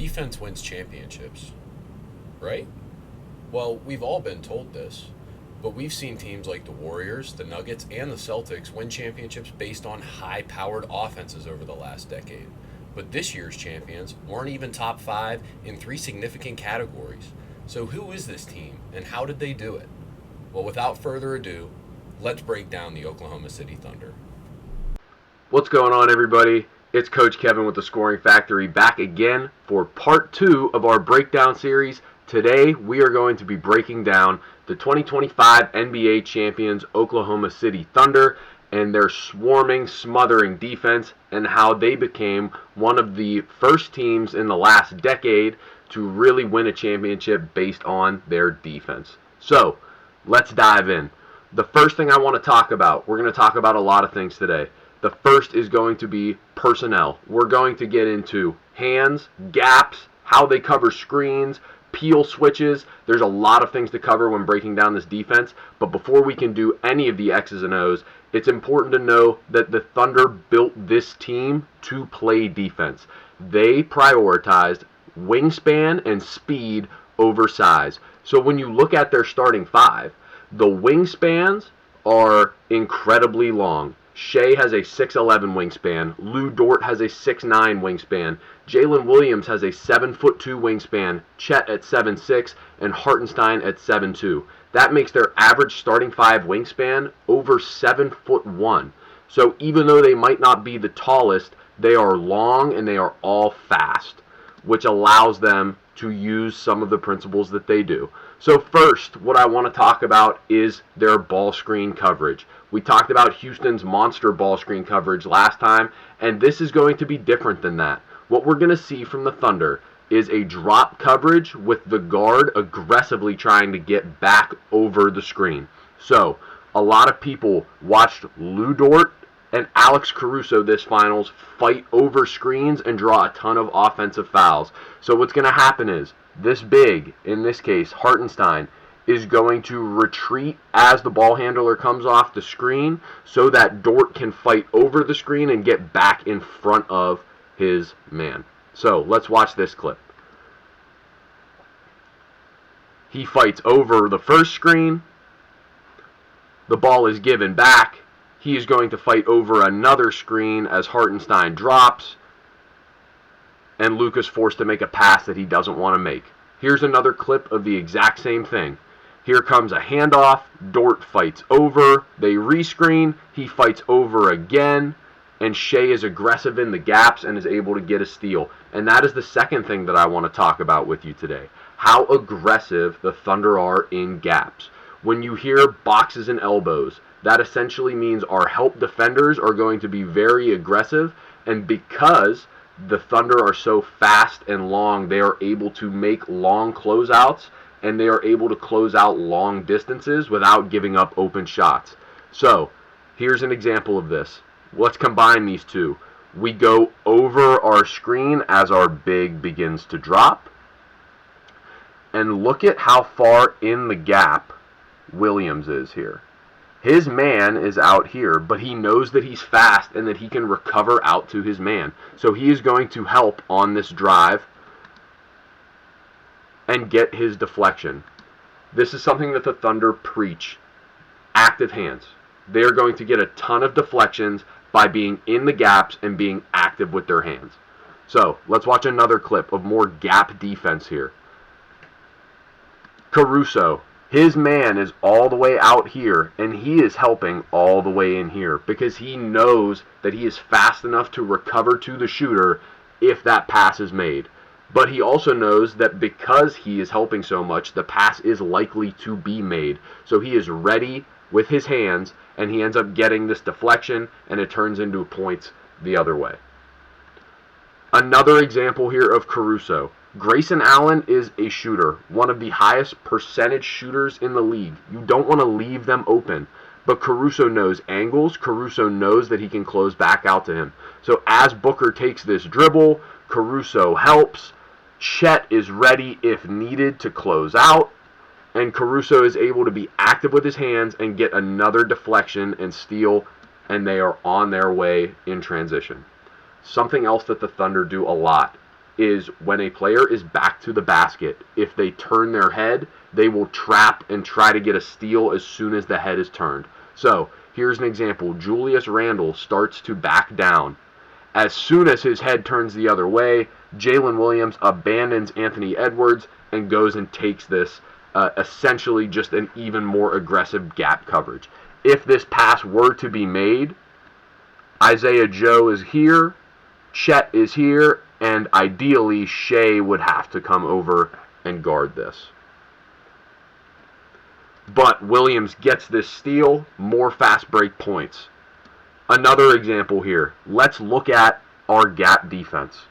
Defense wins championships, right? Well, we've all been told this, but we've seen teams like the Warriors, the Nuggets, and the Celtics win championships based on high-powered offenses over the last decade. But this year's champions weren't even top 5 in 3 significant categories. So who is this team, and how did they do it? Well, without further ado, let's break down the Oklahoma City Thunder. What's going on, everybody? It's Coach Kevin with the Scoring Factory back again for part 2 of our breakdown series. Today, we are going to be breaking down the 2025 NBA champions Oklahoma City Thunder and their swarming, smothering defense and how they became one of the first teams in the last decade to really win a championship based on their defense. So, let's dive in. The first thing I want to talk about, we're going to talk about a lot of things today. The first is going to be personnel. We're going to get into hands, gaps, how they cover screens, peel switches. There's a lot of things to cover when breaking down this defense. But before we can do any of the X's and O's, it's important to know that the Thunder built this team to play defense. They prioritized wingspan and speed over size. So when you look at their starting 5, the wingspans are incredibly long. Shea has a 6'11 wingspan. Lou Dort has a 6'9 wingspan. Jalen Williams has a 7'2 wingspan. Chet at 7'6 and Hartenstein at 7'2. That makes their average starting 5 wingspan over 7'1". So even though they might not be the tallest, they are long and they are all fast, which allows them to use some of the principles that they do. So first, what I want to talk about is their ball screen coverage. We talked about Houston's monster ball screen coverage last time, and this is going to be different than that. What we're going to see from the Thunder is a drop coverage with the guard aggressively trying to get back over the screen. So, a lot of people watched Lou Dort and Alex Caruso this finals fight over screens and draw a ton of offensive fouls. So what's going to happen is, this big, in this case, Hartenstein, is going to retreat as the ball handler comes off the screen so that Dort can fight over the screen and get back in front of his man. So let's watch this clip. He fights over the first screen. The ball is given back. He is going to fight over another screen as Hartenstein drops, and Luka's forced to make a pass that he doesn't want to make. Here's another clip of the exact same thing. Here comes a handoff. Dort fights over. They rescreen. He fights over again, and Shea is aggressive in the gaps and is able to get a steal. And that is the second thing that I want to talk about with you today. How aggressive the Thunder are in gaps. When you hear boxes and elbows, that essentially means our help defenders are going to be very aggressive, and because the Thunder are so fast and long, they are able to make long closeouts, and they are able to close out long distances without giving up open shots. So, here's an example of this. Let's combine these two. We go over our screen as our big begins to drop, and look at how far in the gap Williams is here. His man is out here, but he knows that he's fast and that he can recover out to his man. So he is going to help on this drive and get his deflection. This is something that the Thunder preach. Active hands. They're going to get a ton of deflections by being in the gaps and being active with their hands. So let's watch another clip of more gap defense here. Caruso. His man is all the way out here, and he is helping all the way in here because he knows that he is fast enough to recover to the shooter if that pass is made. But he also knows that because he is helping so much, the pass is likely to be made. So he is ready with his hands, and he ends up getting this deflection, and it turns into points the other way. Another example here of Caruso. Grayson Allen is a shooter, one of the highest percentage shooters in the league. You don't want to leave them open. But Caruso knows angles. Caruso knows that he can close back out to him. So as Booker takes this dribble, Caruso helps. Chet is ready if needed to close out. And Caruso is able to be active with his hands and get another deflection and steal. And they are on their way in transition. Something else that the Thunder do a lot is when a player is back to the basket, if they turn their head, they will trap and try to get a steal as soon as the head is turned. So here's an example. Julius Randle starts to back down. As soon as his head turns the other way, Jalen Williams abandons Anthony Edwards and goes and takes this, essentially just an even more aggressive gap coverage. If this pass were to be made, Isaiah Joe is here, Chet is here, and ideally Shea would have to come over and guard this. But Williams gets this steal, more fast break points. Another example here. Let's look at our gap defense.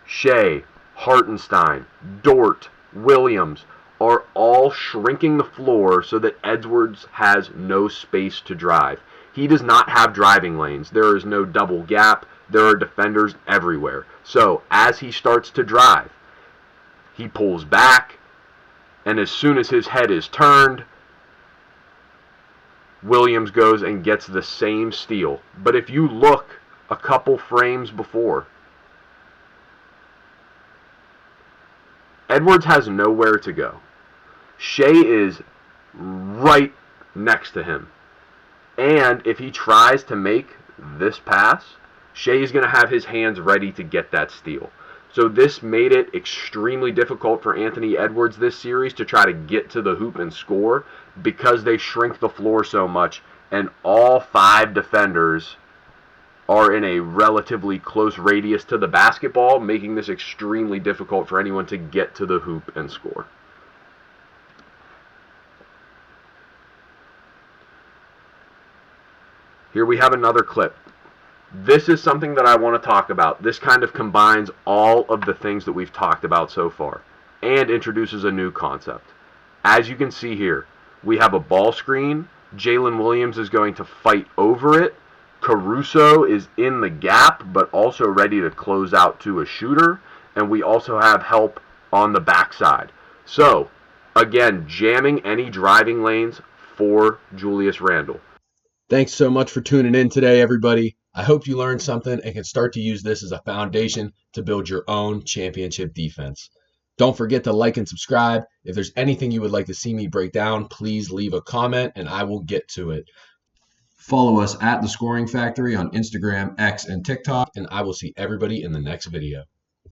Shea, Hartenstein, Dort, Williams are all shrinking the floor so that Edwards has no space to drive. He does not have driving lanes. There is no double gap. There are defenders everywhere. So as he starts to drive, he pulls back, and as soon as his head is turned, Williams goes and gets the same steal. But if you look a couple frames before, Edwards has nowhere to go. Shea is right next to him. And if he tries to make this pass, Shea is going to have his hands ready to get that steal. So this made it extremely difficult for Anthony Edwards this series to try to get to the hoop and score because they shrink the floor so much, and all 5 defenders are in a relatively close radius to the basketball, making this extremely difficult for anyone to get to the hoop and score. Here we have another clip. This is something that I want to talk about. This kind of combines all of the things that we've talked about so far and introduces a new concept. As you can see here, we have a ball screen. Jalen Williams is going to fight over it. Caruso is in the gap, but also ready to close out to a shooter. And we also have help on the backside. So, again, jamming any driving lanes for Julius Randle. Thanks so much for tuning in today, everybody. I hope you learned something and can start to use this as a foundation to build your own championship defense. Don't forget to like and subscribe. If there's anything you would like to see me break down, please leave a comment and I will get to it. Follow us at The Scoring Factory on Instagram, X, and TikTok, and I will see everybody in the next video.